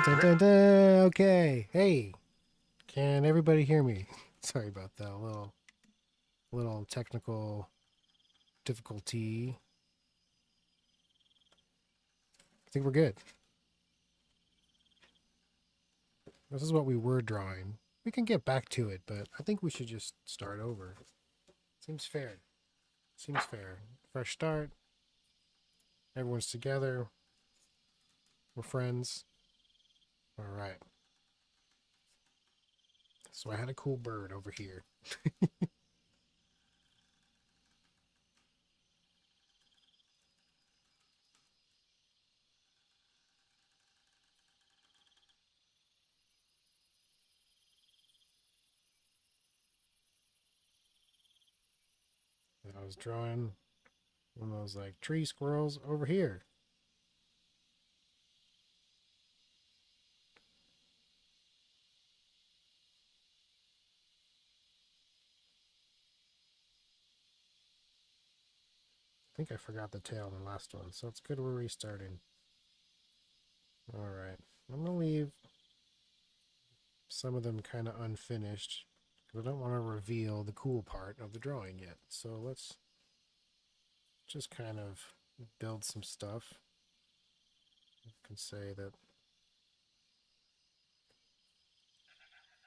dun, dun, dun. Okay. Hey, can everybody hear me? Sorry about that. A little technical difficulty. I think we're good. This is what we were drawing. We can get back to it, but I think we should just start over. Seems fair. Seems fair. Fresh start. Everyone's together. We're friends. All right. So I had a cool bird over here. And I was drawing one of those like tree squirrels over here. I think I forgot the tail in the last one, so it's good we're restarting. All right. I'm going to leave some of them kind of unfinished because I don't want to reveal the cool part of the drawing yet. So let's just kind of build some stuff. I can say that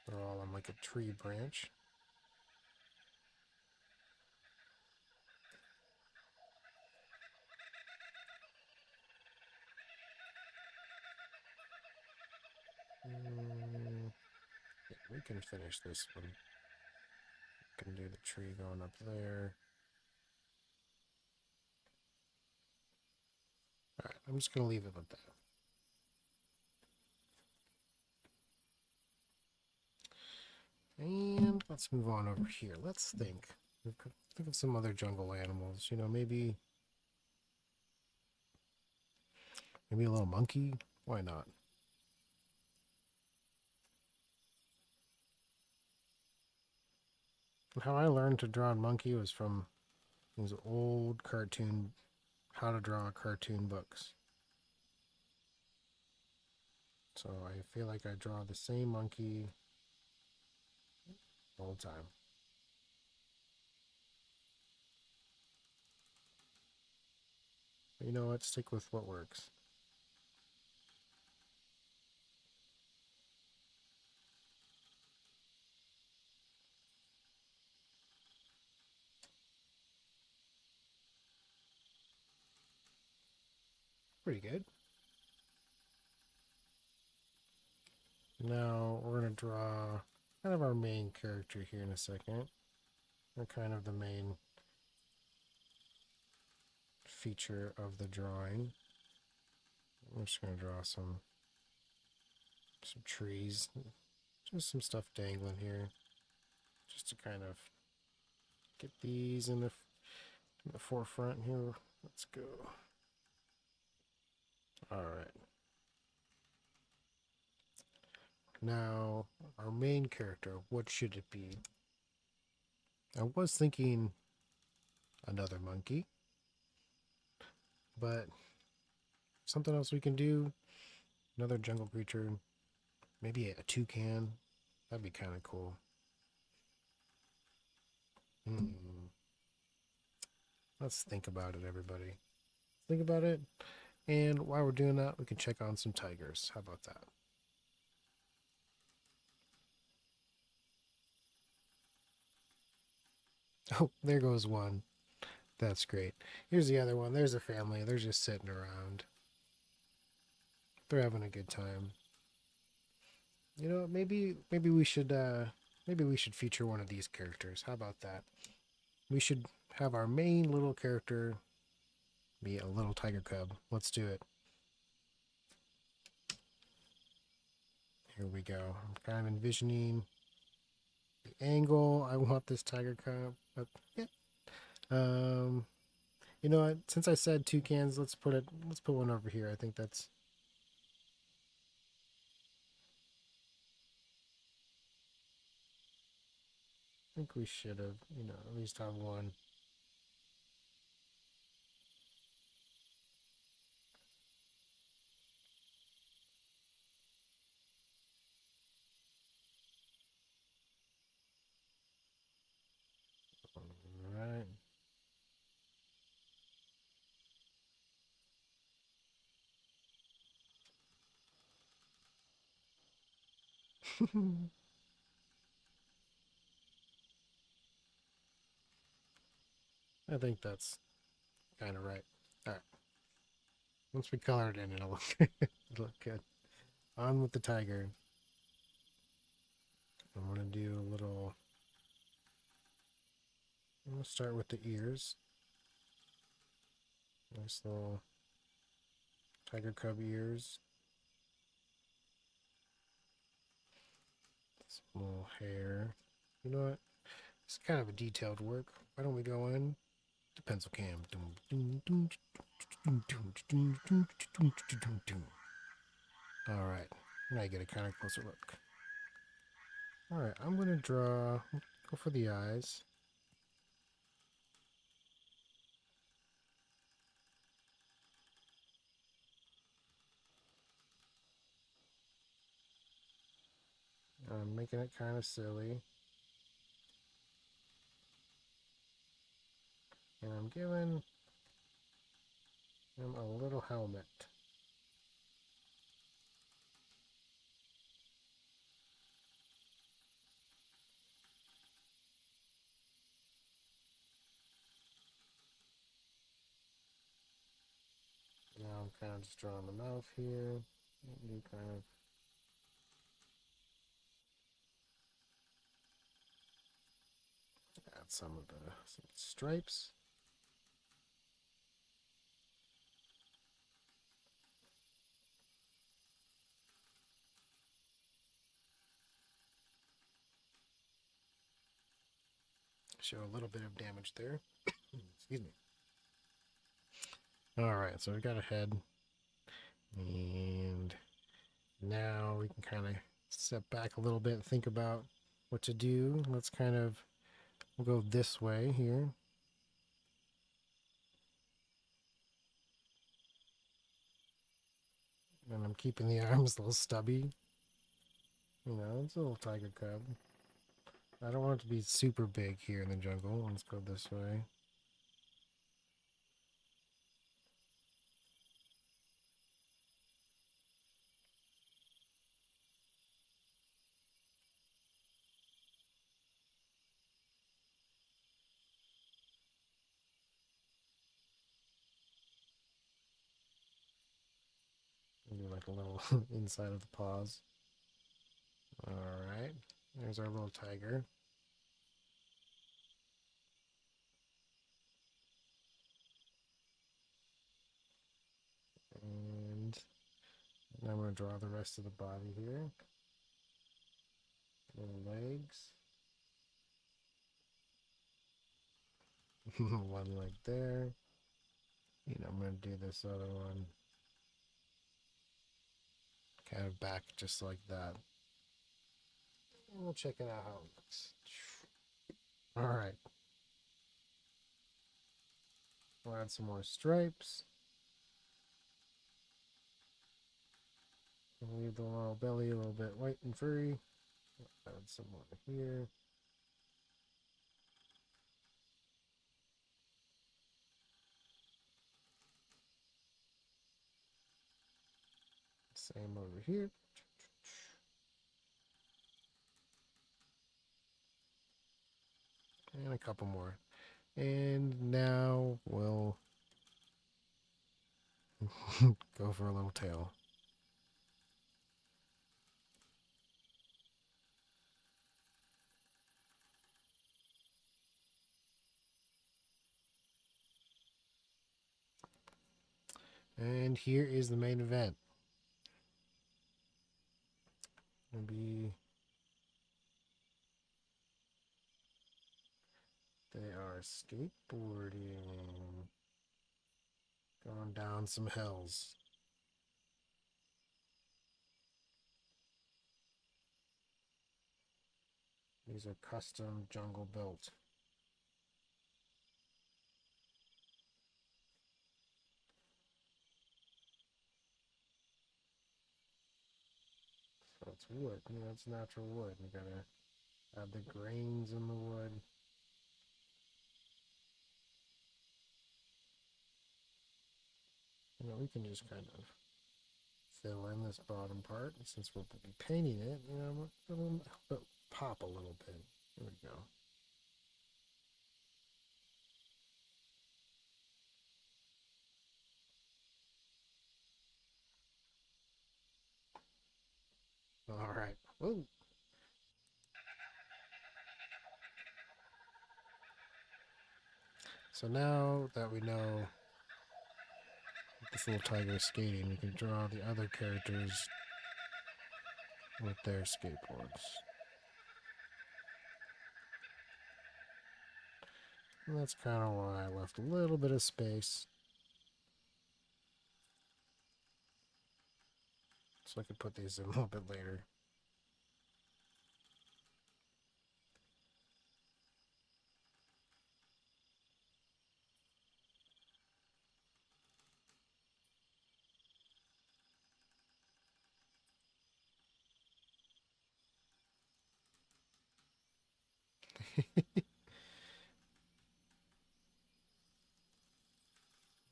they're all on like a tree branch. Mm, yeah, we can finish this one. We can do the tree going up there. All right, I'm just going to leave it with that. And let's move on over here. Let's think. Think of some other jungle animals. You know, maybe a little monkey. Why not? How I learned to draw a monkey was from these old cartoon, how to draw cartoon books. So I feel like I draw the same monkey all the time. But you know what? Stick with what works. Pretty good. Now we're going to draw kind of our main character here in a second. They're kind of the main feature of the drawing. I'm just going to draw some trees, just some stuff dangling here, just to kind of get these in the forefront here. Let's go. All right. Now, our main character, what should it be? I was thinking another monkey, but something else we can do, another jungle creature, maybe a toucan. That'd be kind of cool. Hmm. Let's think about it, everybody. Think about it. And while we're doing that, we can check on some tigers. How about that? Oh, there goes one. That's great. Here's the other one. There's a family. They're just sitting around. They're having a good time. You know, maybe we should feature one of these characters. How about that? We should have our main little character be a little tiger cub. Let's do it. Here we go. I'm kind of envisioning the angle I want this tiger cub. But yeah. Um, you know what? Since I said toucans, let's put one over here. I think we should have, at least have one. I think that's kind of right. All right. Once we color it in, it'll look, it'll look good. On with the tiger. I'm going to do a little... I'm going to start with the ears. Nice little tiger cub ears. Some little hair. You know what? It's kind of a detailed work. Why don't we go in the pencil cam? Alright. Now you get a kind of closer look. Alright, I'm going to draw... Go for the eyes. I'm making it kind of silly. And I'm giving him a little helmet. Now I'm kind of just drawing the mouth here. You kind of add some of the stripes. Show a little bit of damage there. Excuse me. Alright, so we got a head. And now we can kind of step back a little bit and think about what to do. Let's kind of, we'll go this way here. And I'm keeping the arms a little stubby. You know, it's a little tiger cub. I don't want it to be super big here in the jungle. Let's go this way. Do like a little inside of the paws. Alright, there's our little tiger. And now I'm going to draw the rest of the body here. Little legs. One leg there. And I'm going to do this other one. Kind of back just like that. And we'll check it out how it looks. Alright. We'll add some more stripes. We'll leave the little belly a little bit white and furry. Add some more here. Same over here. And a couple more. And now we'll go for a little tail. And here is the main event. Maybe they are skateboarding. Going down some hills. These are custom jungle built. So it's wood. You know, it's natural wood. You gotta add the grains in the wood. You know, we can just kind of fill in this bottom part. And since we'll be painting it, you know, it'll help it pop a little bit. There we go. All right. Whoa. So now that we know this little tiger is skating, we can draw the other characters with their skateboards. And that's kind of why I left a little bit of space so I could put these in a little bit later.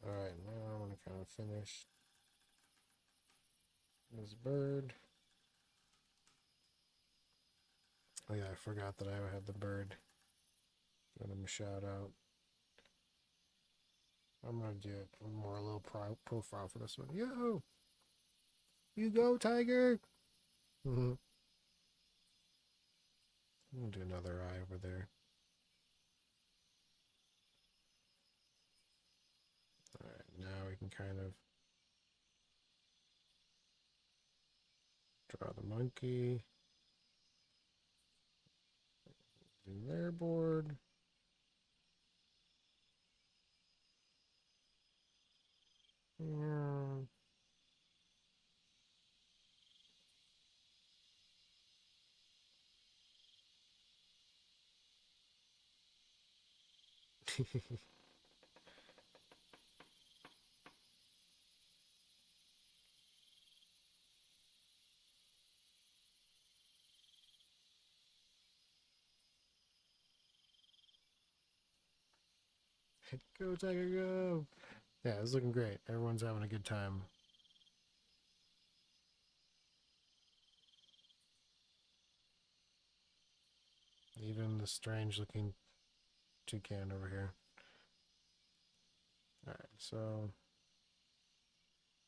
Alright, now I'm going to kind of finish this bird. Oh yeah, I forgot that I had the bird. Give him a shout out. I'm going to do it more a little profile for this one. Yo! You go, tiger! I'm going to do another eye over there. Alright, now we can kind of draw the monkey. In their board. Yeah. Go, tiger, go! Yeah, it's looking great. Everyone's having a good time. Even the strange looking toucan over here. Alright, so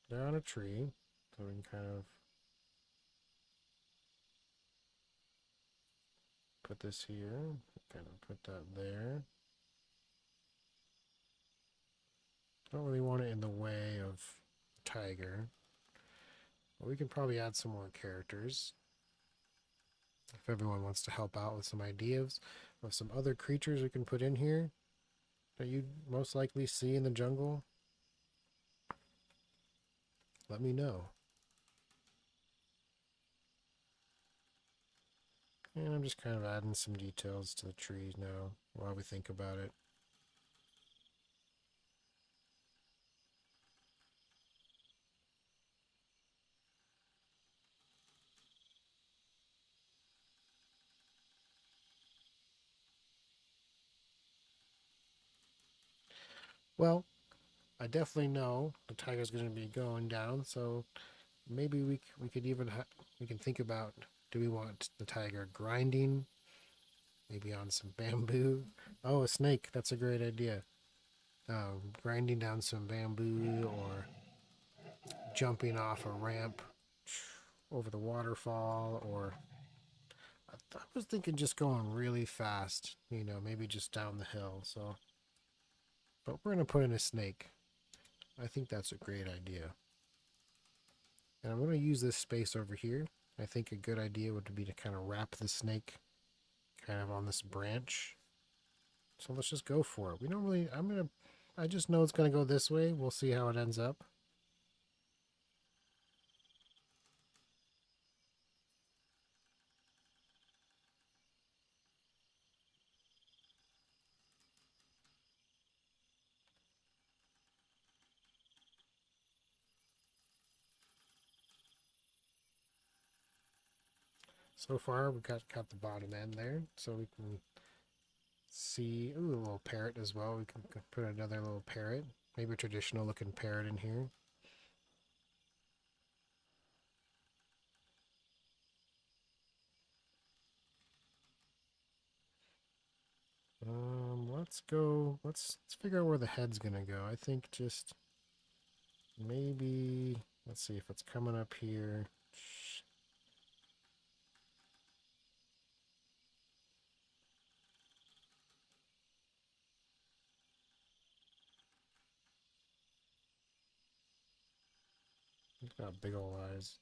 they're on a tree, so we can kind of put this here, kind of put that there. Don't really want it in the way of tiger. But we can probably add some more characters. If everyone wants to help out with some ideas of some other creatures we can put in here that you'd most likely see in the jungle, let me know. And I'm just kind of adding some details to the trees now while we think about it. Well, I definitely know the tiger's going to be going down, so maybe we could even we can think about, do we want the tiger grinding, maybe on some bamboo? Oh, a snake! That's a great idea. Grinding down some bamboo or jumping off a ramp over the waterfall, or I was thinking just going really fast, you know, maybe just down the hill. So, but we're gonna put in a snake. I think that's a great idea. And I'm going to use this space over here. I think a good idea would be to kind of wrap the snake kind of on this branch. So let's just go for it. We don't really, I just know it's going to go this way. We'll see how it ends up. So far, we've got the bottom end there. So we can see, ooh, a little parrot as well. We can put another little parrot. Maybe a traditional looking parrot in here. let's go. Let's figure out where the head's gonna go. I think just maybe. Let's see if it's coming up here. It's got big old eyes.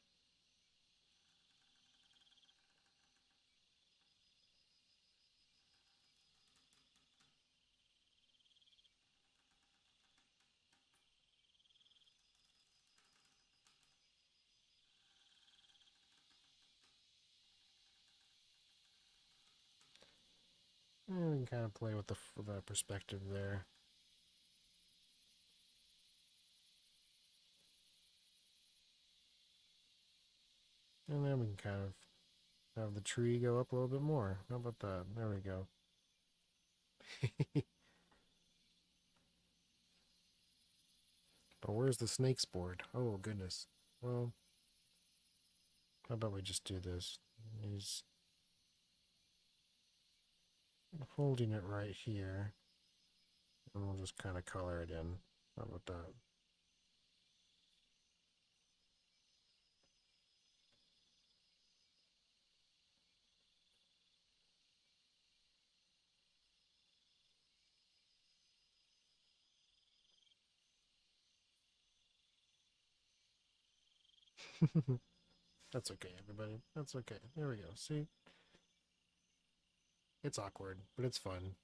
And we can kind of play with the perspective there. And then we can kind of have the tree go up a little bit more. How about that? There we go. But where's the snake's board? Oh, goodness. Well, how about we just do this? He's holding it right here. And we'll just kind of color it in. How about that? That's okay, everybody. That's okay. There we go. See? It's awkward, but it's fun.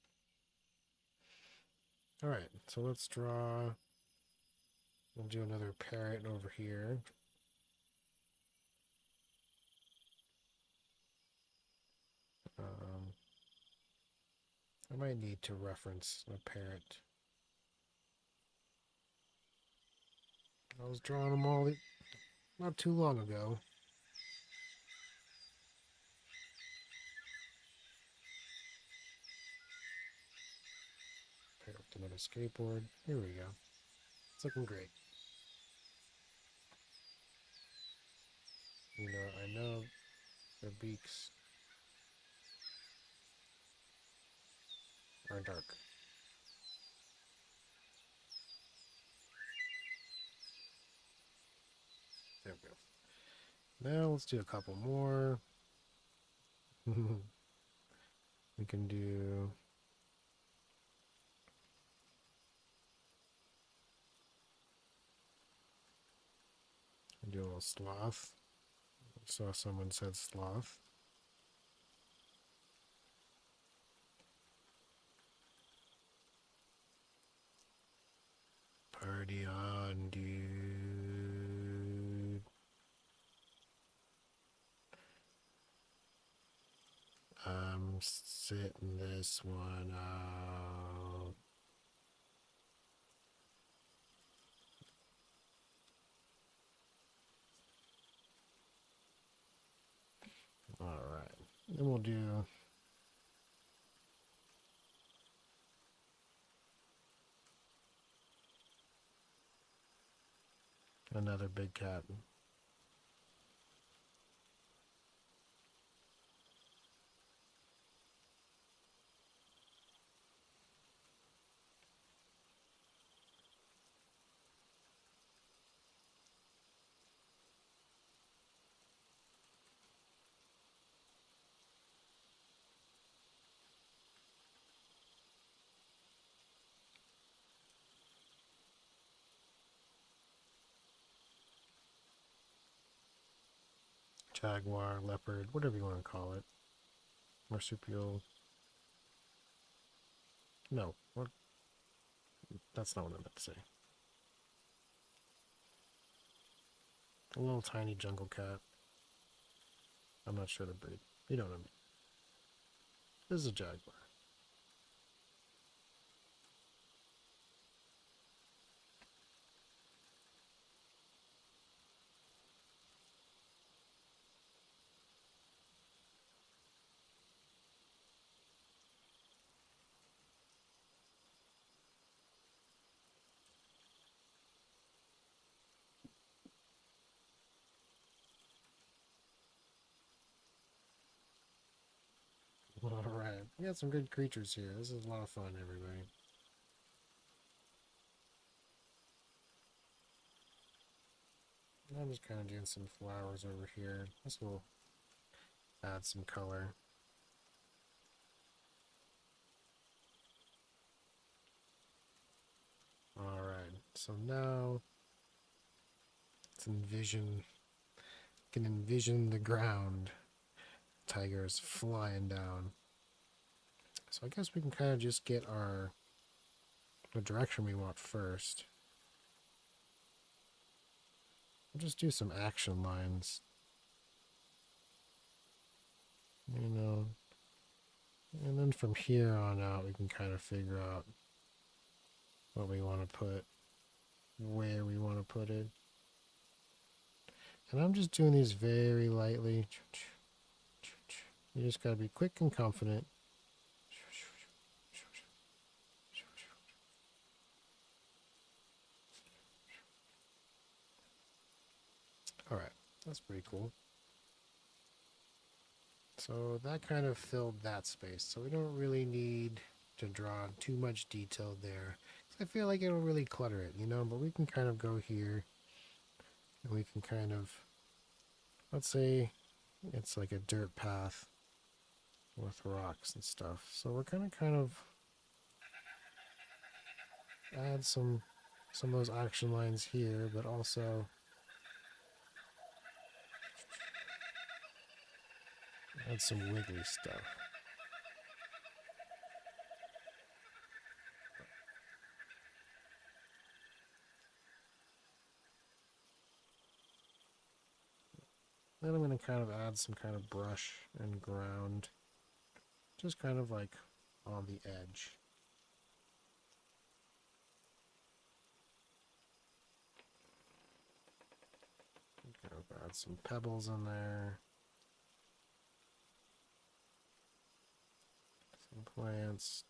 Alright, so let's draw. We'll do another parrot over here. I might need to reference a parrot. I was drawing them all not too long ago. Pair up another skateboard. Here we go. It's looking great. I know their beaks are dark. There we go. Now let's do a couple more. We can do a little sloth. I saw someone said sloth. Party on, dude. I'm sitting this one out. Alright. Then we'll do another big cat. Jaguar, leopard, whatever you want to call it. Marsupial. No, what? That's not what I meant to say. A little tiny jungle cat. I'm not sure the breed. You know what I mean. This is a jaguar. Alright. We got some good creatures here. This is a lot of fun, everybody. I'm just kind of doing some flowers over here. This will add some color. Alright, so now let's can envision the ground. Tigers flying down. So I guess we can kind of just get the direction we want first. We'll just do some action lines. You know, and then from here on out we can kind of figure out what we want to put, where we want to put it. And I'm just doing these very lightly. You just gotta be quick and confident. Alright, that's pretty cool. So that kind of filled that space. So we don't really need to draw too much detail there. I feel like it'll really clutter it, you know, but we can kind of go here and we can kind of, let's say it's like a dirt path with rocks and stuff. So we're gonna kind of add some of those action lines here, but also add some wiggly stuff. Then I'm going to kind of add some kind of brush and ground, just kind of like on the edge. Kind of add some pebbles in there. Some plants.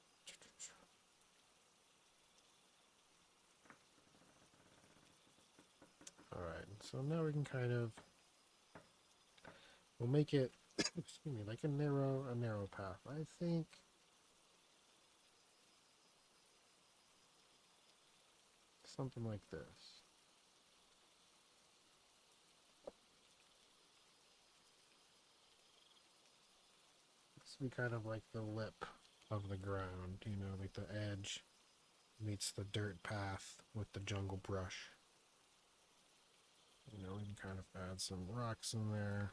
Alright, so now we can kind of, we'll make it, excuse me, like a narrow path. I think something like this. This would be kind of like the lip of the ground, you know, like the edge meets the dirt path with the jungle brush. You know, we can kind of add some rocks in there.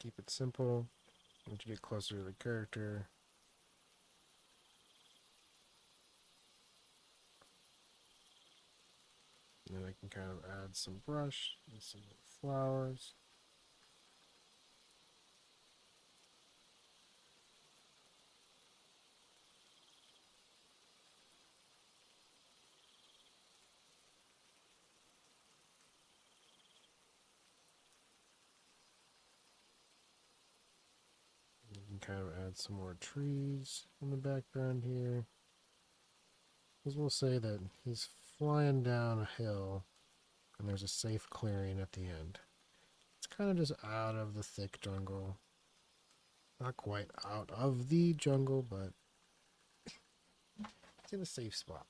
Keep it simple. Once you get closer to the character, and then I can kind of add some brush and some flowers. You can kind of add some more trees in the background here. Because we'll say that he's flying down a hill and there's a safe clearing at the end. It's kind of just out of the thick jungle. Not quite out of the jungle, but it's in a safe spot.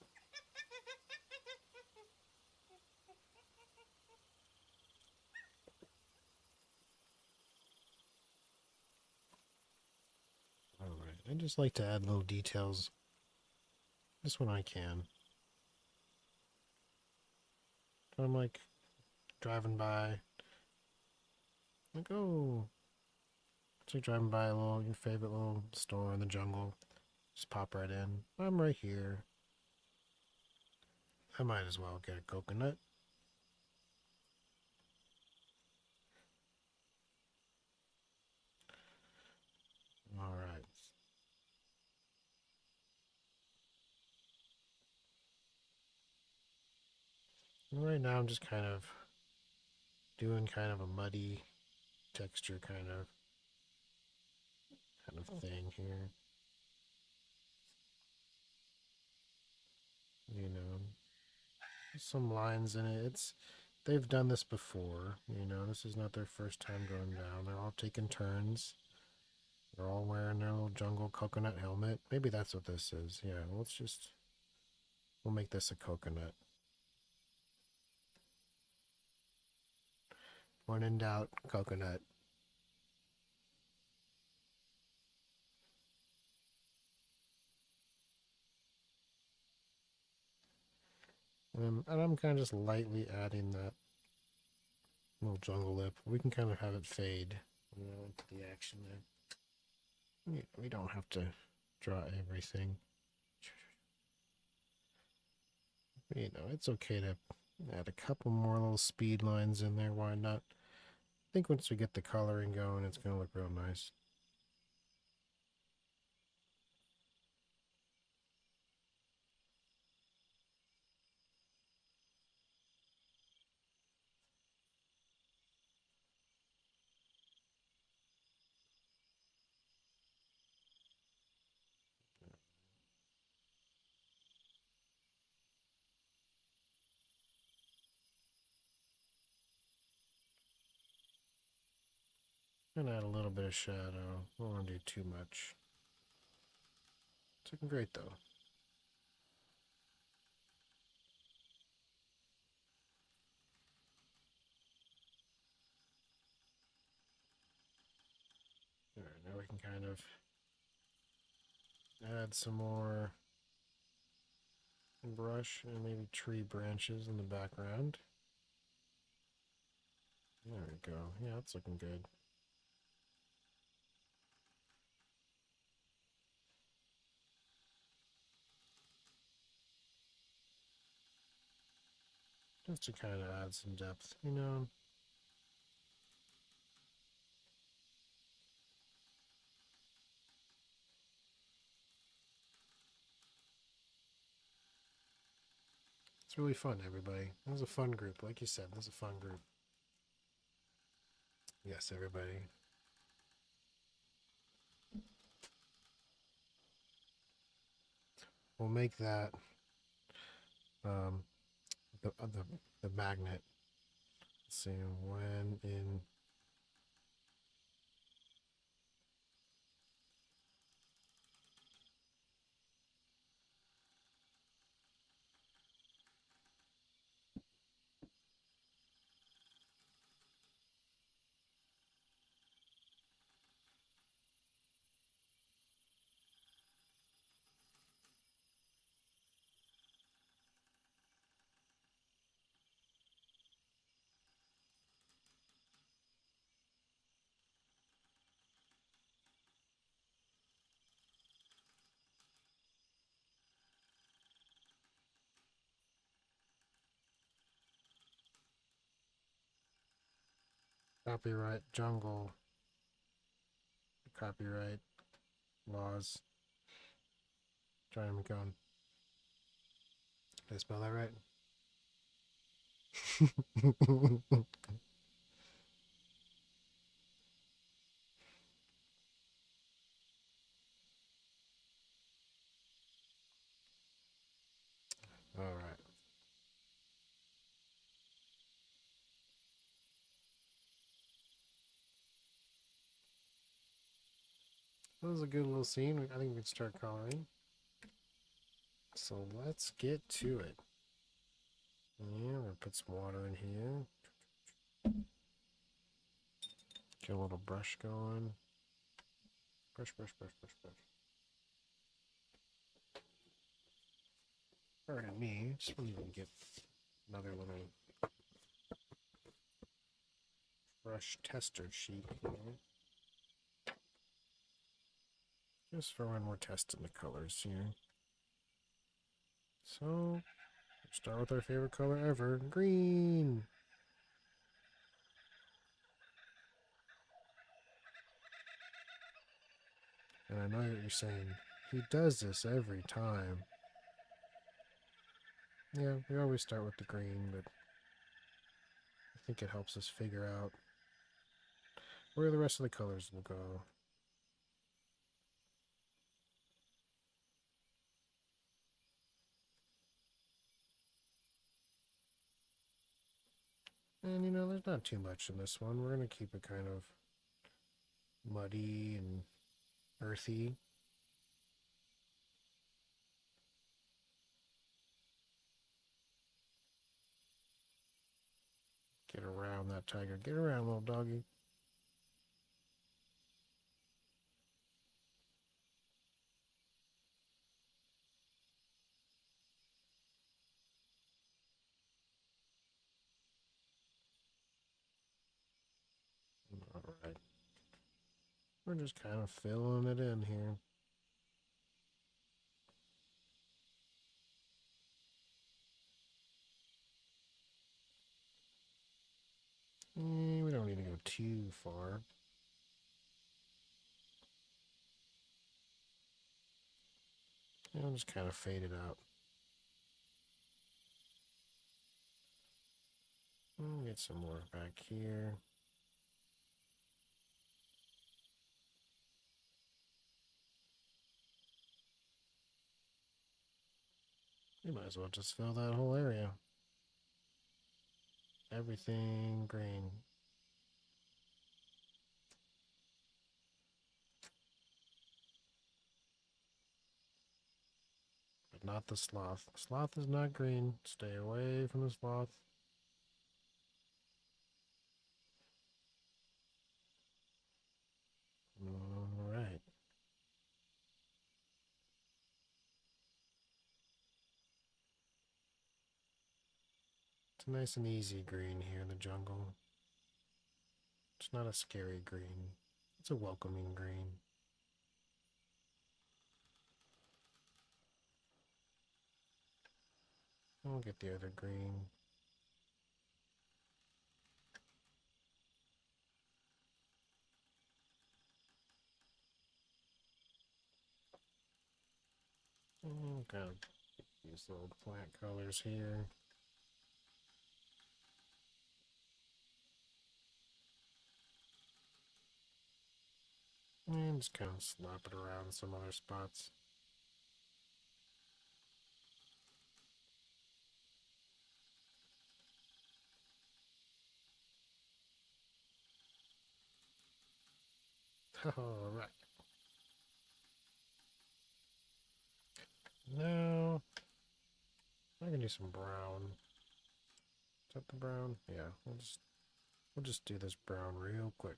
Alright, I just like to add little details just when I can. I'm like driving by, like, oh, it's like driving by your favorite little store in the jungle. Just pop right in. I'm right here. I might as well get a coconut. Alright. Right now I'm just kind of doing kind of a muddy texture kind of thing here. You know. Just some lines in it. They've done this before. You know, this is not their first time going down. They're all taking turns. They're all wearing their little jungle coconut helmet. Maybe that's what this is. Yeah, we'll make this a coconut. When in doubt, coconut. And I'm kind of just lightly adding that little jungle lip. We can kind of have it fade, you know, into the action there. We don't have to draw everything. You know, it's okay to add a couple more little speed lines in there. Why not? I think once we get the coloring going, it's going to look real nice. And add a little bit of shadow. I don't want to do too much. It's looking great though. Alright, now we can kind of add some more brush and maybe tree branches in the background. There we go. Yeah, that's looking good. Just to kind of add some depth, you know. It's really fun, everybody. It was a fun group. Like you said, this is a fun group. Yes, everybody. We'll make that um, the magnet. Let's see, when in copyright jungle, copyright laws. Trying to go. Did I spell that right? All right. That was a good little scene. I think we can start coloring. So let's get to it. Yeah, we're gonna put some water in here. Get a little brush going. Brush, brush, brush, brush, brush. Pardon me. Just want to get another little brush tester sheet here. Just for when we're testing the colors here. So, start with our favorite color ever, green. And I know what you're saying. He does this every time. Yeah, we always start with the green, but I think it helps us figure out where the rest of the colors will go. And you know, there's not too much in this one. We're going to keep it kind of muddy and earthy. Get around that tiger. Get around, little doggy. Alright. We're just kind of filling it in here. We don't need to go too far. I'll just kind of fade it out. Get some more back here. You might as well just fill that whole area. Everything green. But not the sloth. Sloth is not green. Stay away from the sloth. Alright. It's a nice and easy green here in the jungle. It's not a scary green. It's a welcoming green. I'll get the other green. Kind of these little plant colors here. And just kind of slap it around some other spots. Alright. Now, I can do some brown. Is that the brown? Yeah, we'll just do this brown real quick.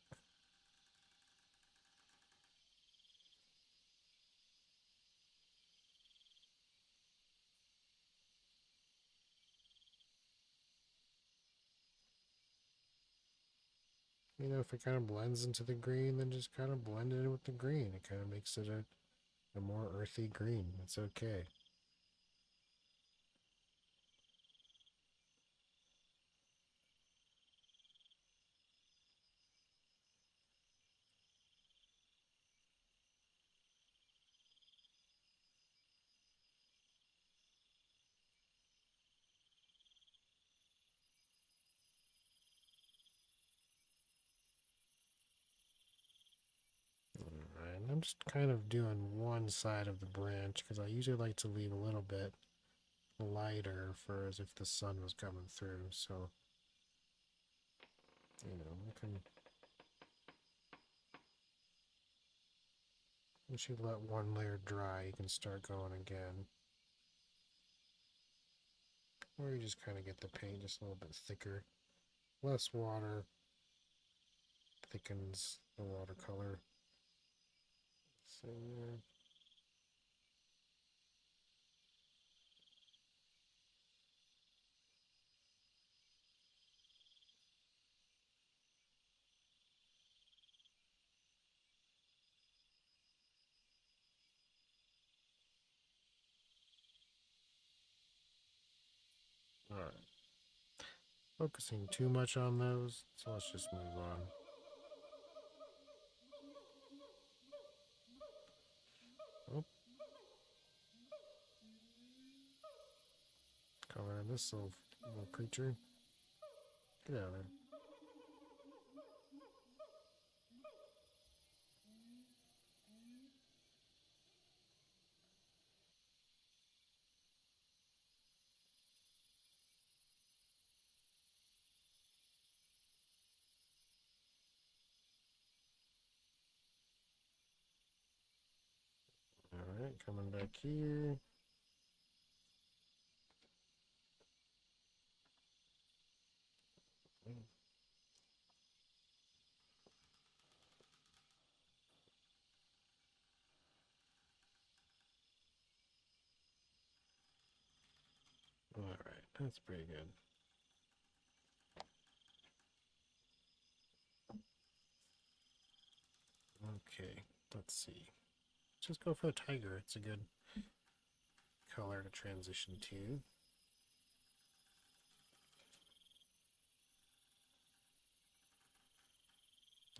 You know, if it kind of blends into the green, then just kind of blend it in with the green. It kind of makes it a more earthy green. It's okay. Alright, I'm just kind of doing one side of the branch because I usually like to leave a little bit lighter for as if the sun was coming through. So, you know, we can. Once you let one layer dry, you can start going again. Or you just kind of get the paint just a little bit thicker. Less water thickens the watercolor. So, alright. Focusing too much on those, so let's just move on. Oh. Color this little creature. Get out of there. Coming back here. Alright, that's pretty good. Okay, let's see. Let's just go for a tiger. It's a good color to transition to.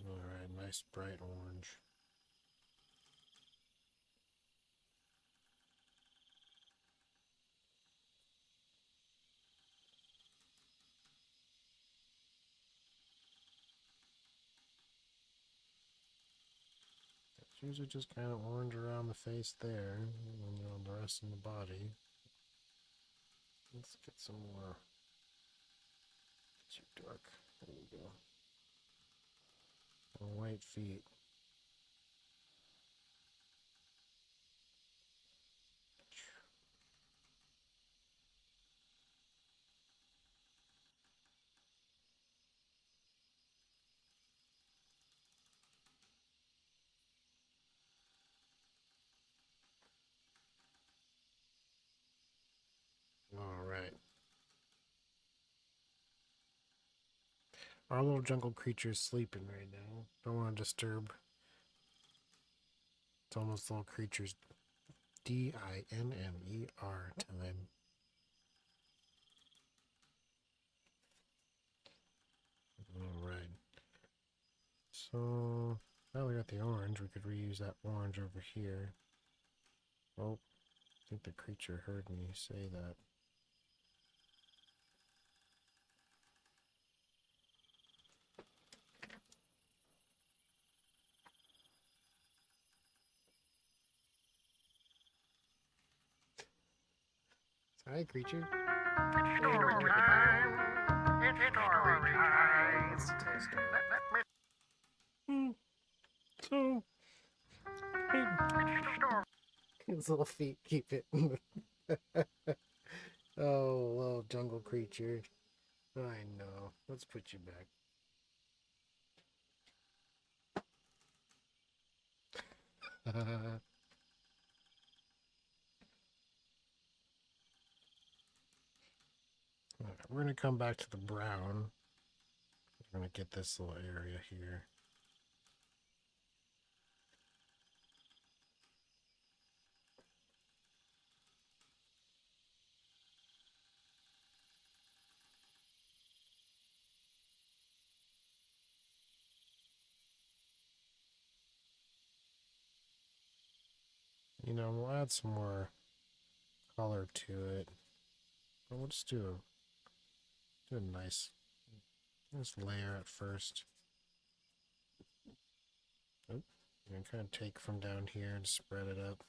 Alright, nice bright orange. It's usually just kind of orange around the face there, and then on the rest of the body. Let's get some more too dark. There we go. White feet. Alright. Our little jungle creature's sleeping right now. Don't want to disturb. It's almost little creature's DINNER time. Alright. So, now we got the orange. We could reuse that orange over here. Oh, I think the creature heard me say that. Hi, creature. It's story time. It's story time. Let's tell a story. So, his little feet keep it. Oh, little jungle creature. I know. Let's put you back. Alright, we're going to come back to the brown. We're going to get this little area here. You know, we'll add some more color to it. But we'll just do a nice layer at first. Oh, you can kind of take from down here and spread it up.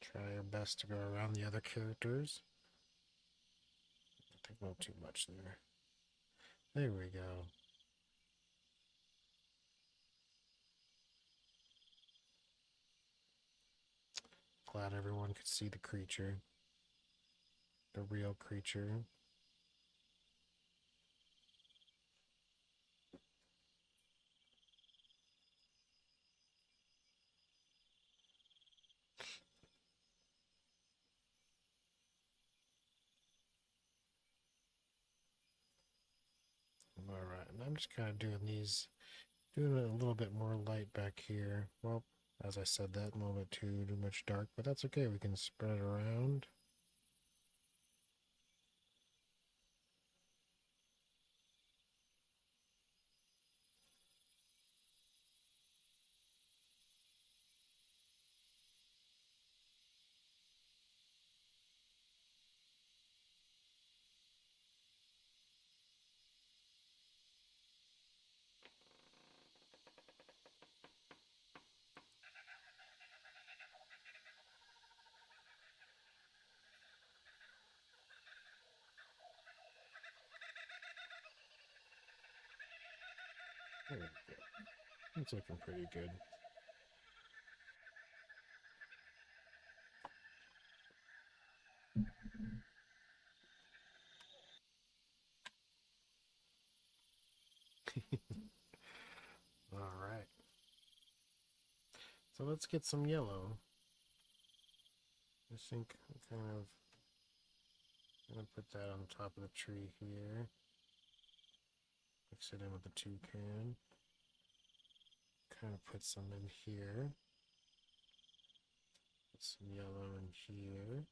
Try your best to go around the other characters. I think not too much there. There we go. Glad everyone could see the creature. The real creature. Alright, and I'm just kind of doing it a little bit more light back here. Well, as I said that, a little bit too much dark, but that's okay. We can spread it around. It's looking pretty good. All right. So let's get some yellow. I think I'm kind of gonna put that on top of the tree here. Mix it in with the toucan. Kind of put some in here. Put some yellow in here.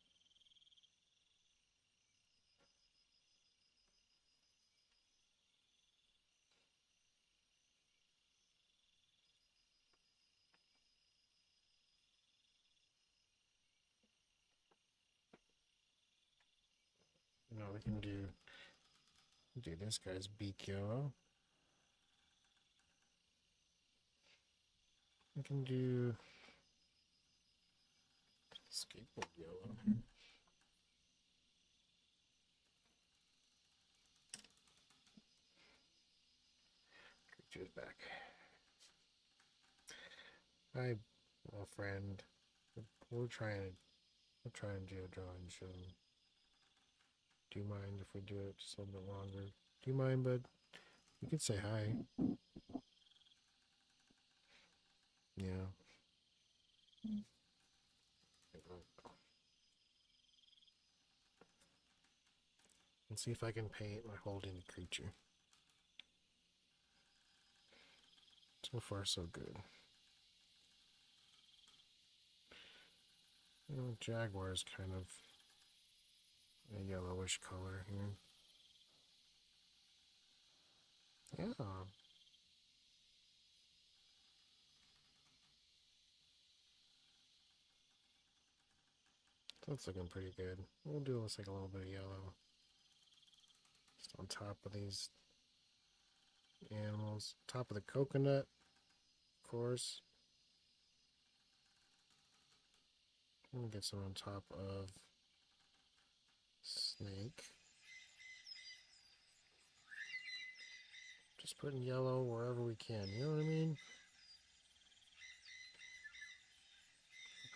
You know, we can do this guy's beak yellow. We can do skateboard yellow. Creature's back. Hi, little friend. We're trying to do a drawing show. Do you mind if we do it just a little bit longer? Do you mind, bud? You can say hi. Yeah. Let's see if I can paint my holding the creature. So far, so good. You know, jaguar is kind of a yellowish color here. Yeah. That's looking pretty good. We'll do this like a little bit of yellow. Just on top of these animals. Top of the coconut, of course. We'll get some on top of snake. Just putting yellow wherever we can, you know what I mean?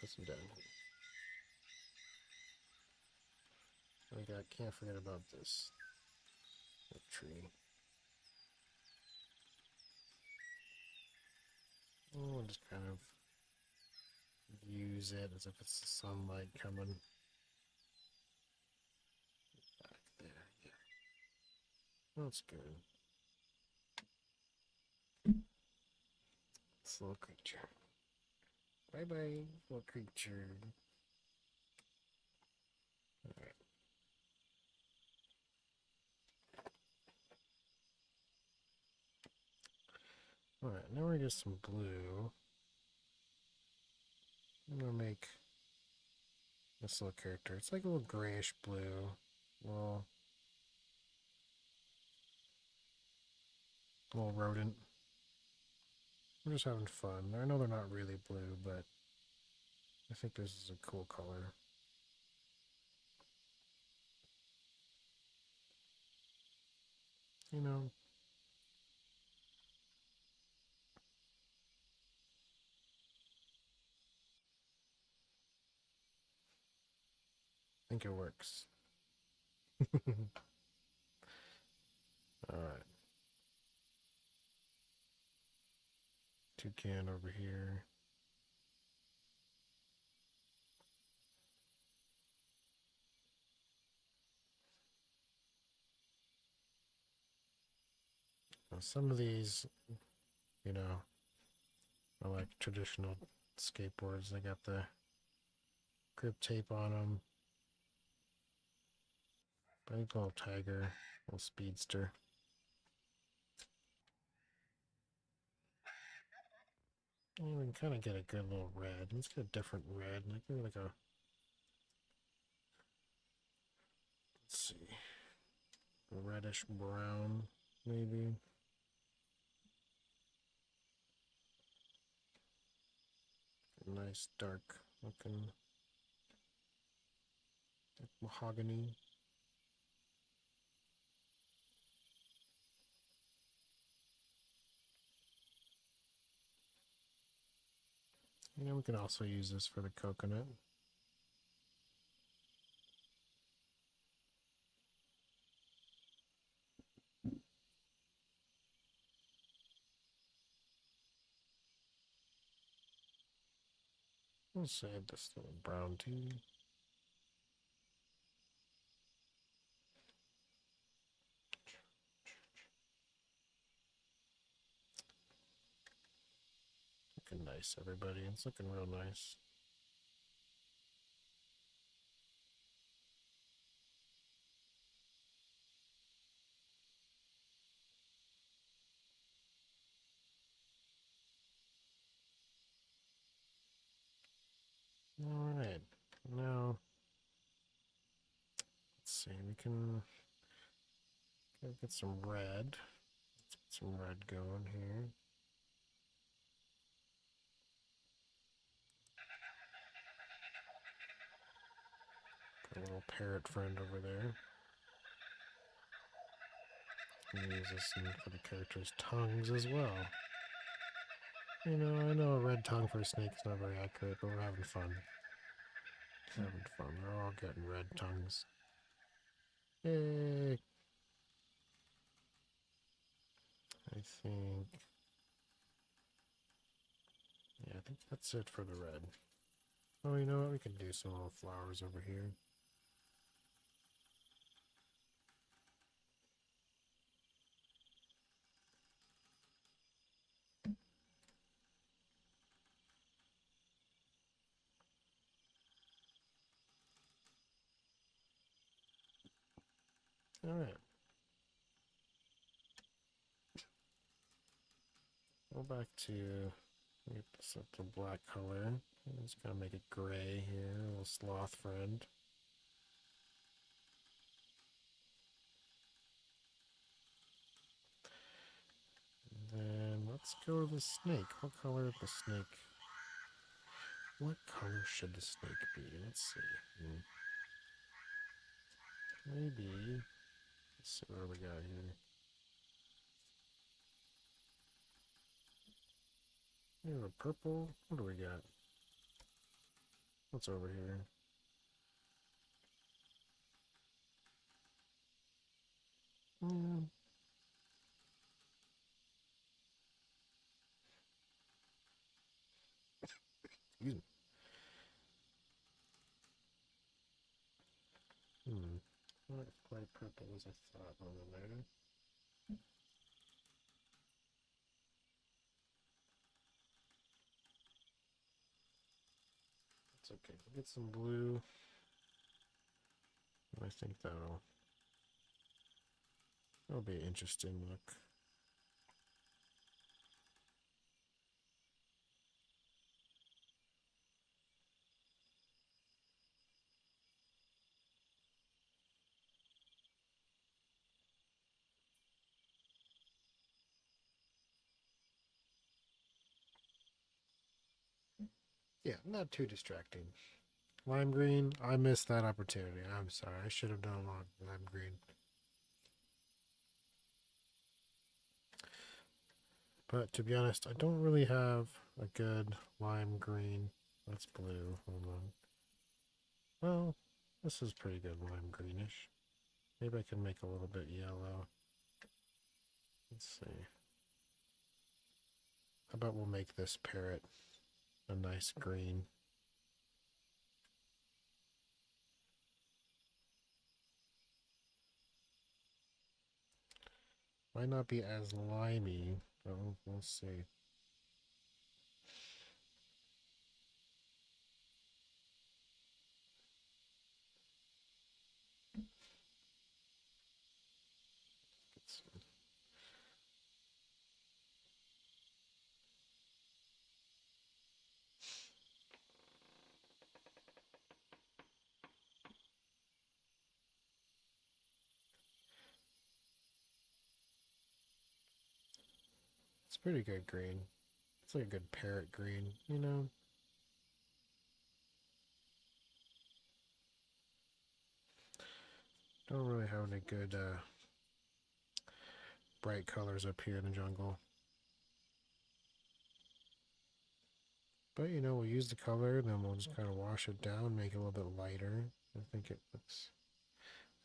Put some down here. Can't forget about this tree. We'll just kind of use it as if it's the sunlight coming back there. Yeah, that's good. This little creature. Bye bye, little creature. Alright. Alright, now we're just some blue. I'm gonna make this little character. It's like a little grayish blue. Little rodent. We're just having fun. I know they're not really blue, but I think this is a cool color. You know, I think it works. Alright. Toucan over here. Now some of these, you know, are like traditional skateboards. They got the grip tape on them. Big little tiger, little speedster. And we can kind of get a good little red. Let's get a different red, like maybe like a. Let's see, a reddish brown, maybe. A nice dark looking, like mahogany. You know, we can also use this for the coconut. We'll save this little brown too. Looking nice, everybody. It's looking real nice. All right, now let's see. We can get some red. Let's get some red going here. Got a little parrot friend over there. Can use this for the characters' tongues as well. You know, I know a red tongue for a snake is not very accurate, but we're having fun. Having fun. We're all getting red tongues. Yay! I think... Yeah, I think that's it for the red. Oh, you know what? We can do some little flowers over here. Alright. Go back to... Get this up to black color. I'm just gonna make it gray here. A little sloth friend. And then let's go to the snake. What color is the snake? What color should the snake be? Let's see. Maybe. Let's see what we got here. We have a purple. What do we got? What's over here? Excuse me. Not quite purple as I thought over there. It's okay. We'll get some blue. I think that'll be an interesting look. Yeah, not too distracting. Lime green, I missed that opportunity. I'm sorry. I should have done lime green. But to be honest, I don't really have a good lime green. That's blue. Hold on. Well, this is pretty good lime greenish. Maybe I can make a little bit yellow. Let's see. How about we'll make this parrot a nice green. Might not be as limey, but we'll see. It's pretty good green. It's like a good parrot green, you know? Don't really have any good bright colors up here in the jungle. But you know, we'll use the color, then we'll just kind of wash it down, make it a little bit lighter. I think it looks.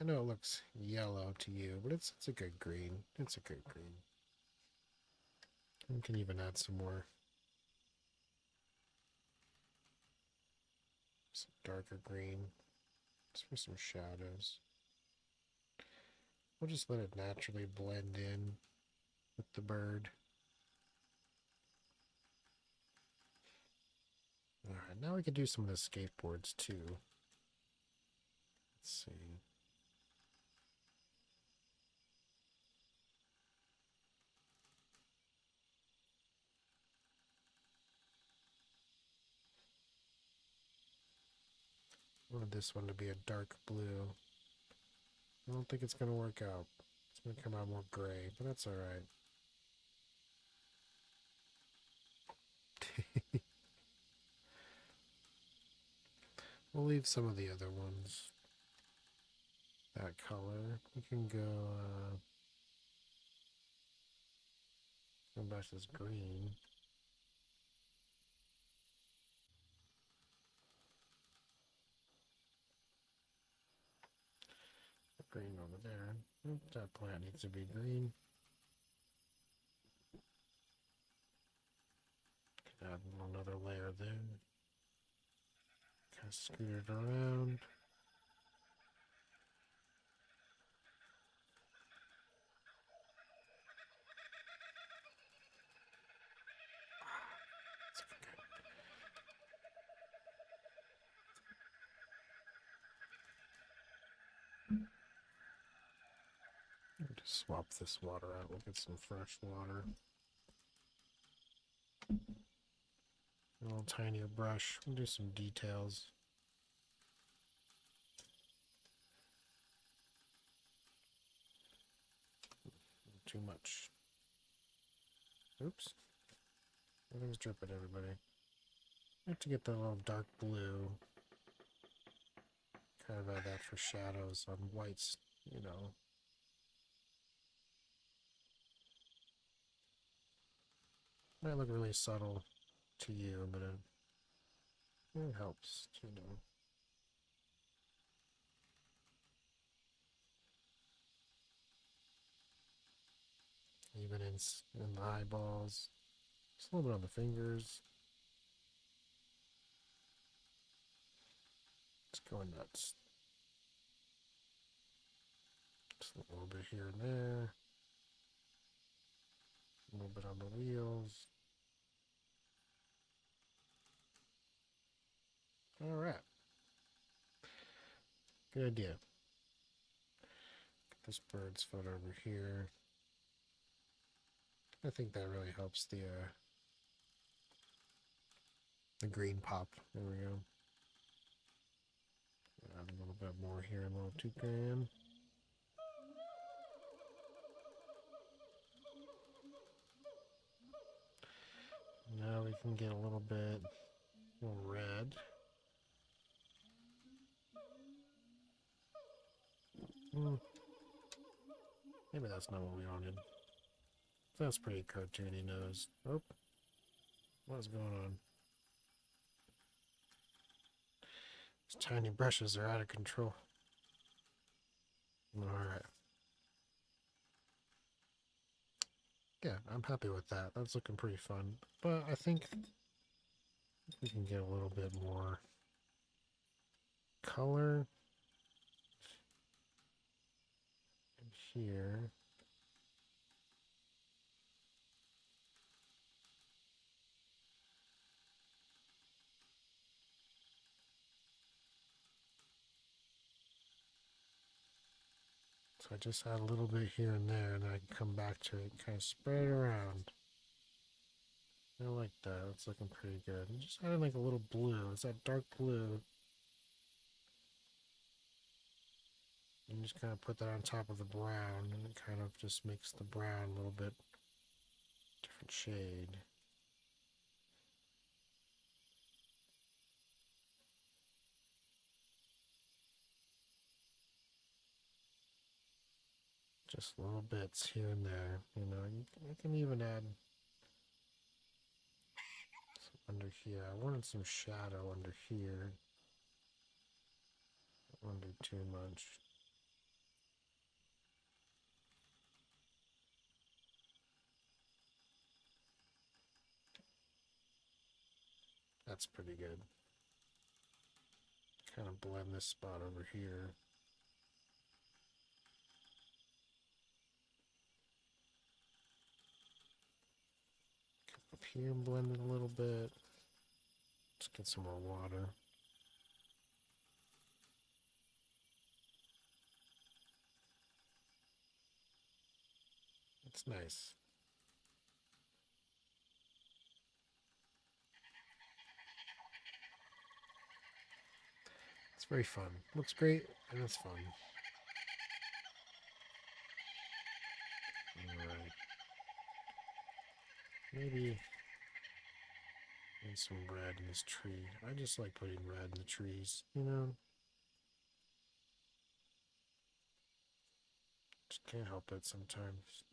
I know it looks yellow to you, but it's a good green. It's a good green. We can even add some more. Some darker green. Just for some shadows. We'll just let it naturally blend in with the bird. Alright, now we can do some of the skateboards too. Let's see. I wanted this one to be a dark blue. I don't think it's going to work out. It's going to come out more gray, but that's alright. We'll leave some of the other ones that color. We can go back to this green. Green over there. That plant needs to be green. Add another layer there. Kind of scoot it around. Just swap this water out. We'll get some fresh water. A little tinier brush. We'll do some details. Too much. Oops. Everything's dripping, everybody. I have to get that little dark blue. Kind of add that for shadows on whites, you know. Might look really subtle to you, but it helps, you know. Even in the eyeballs. Just a little bit on the fingers. It's going nuts. Just a little bit here and there. A little bit on the wheels. Alright. Good idea. Get this bird's foot over here. I think that really helps the green pop. There we go. Add a little bit more here, a little toucan. Now we can get a little bit more red. Maybe that's not what we wanted. That's pretty cartoony nose. Oh, what's going on? These tiny brushes are out of control. Alright. Yeah, I'm happy with that. That's looking pretty fun. But I think we can get a little bit more color in here. So I just add a little bit here and there, and then I can come back to it and kind of spread it around. I like that. It's looking pretty good. And just adding like a little blue. It's that dark blue. And just kind of put that on top of the brown, and it kind of just makes the brown a little bit different shade. Just little bits here and there, you know. You can even add some under here. I wanted some shadow under here. I won't do too much. That's pretty good. Kind of blend this spot over here. Come up here and blend it a little bit. Let's get some more water. It's nice. It's very fun. Looks great and it's fun. Alright. Maybe some red in this tree. I just like putting red in the trees, you know? Just can't help it sometimes.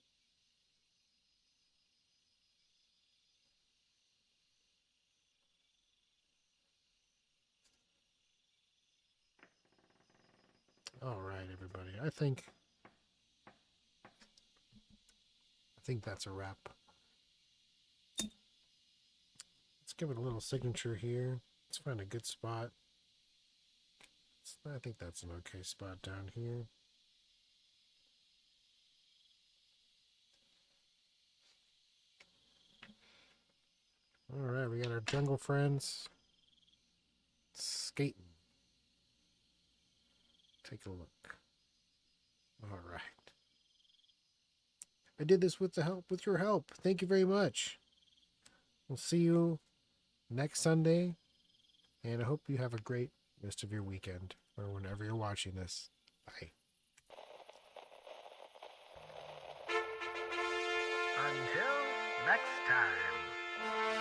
Alright, everybody. I think that's a wrap. Let's give it a little signature here. Let's find a good spot. I think that's an okay spot down here. Alright, we got our jungle friends skating. Take a look. Alright. I did this with your help. Thank you very much. We'll see you next Sunday, and I hope you have a great rest of your weekend, or whenever you're watching this. Bye. Until next time.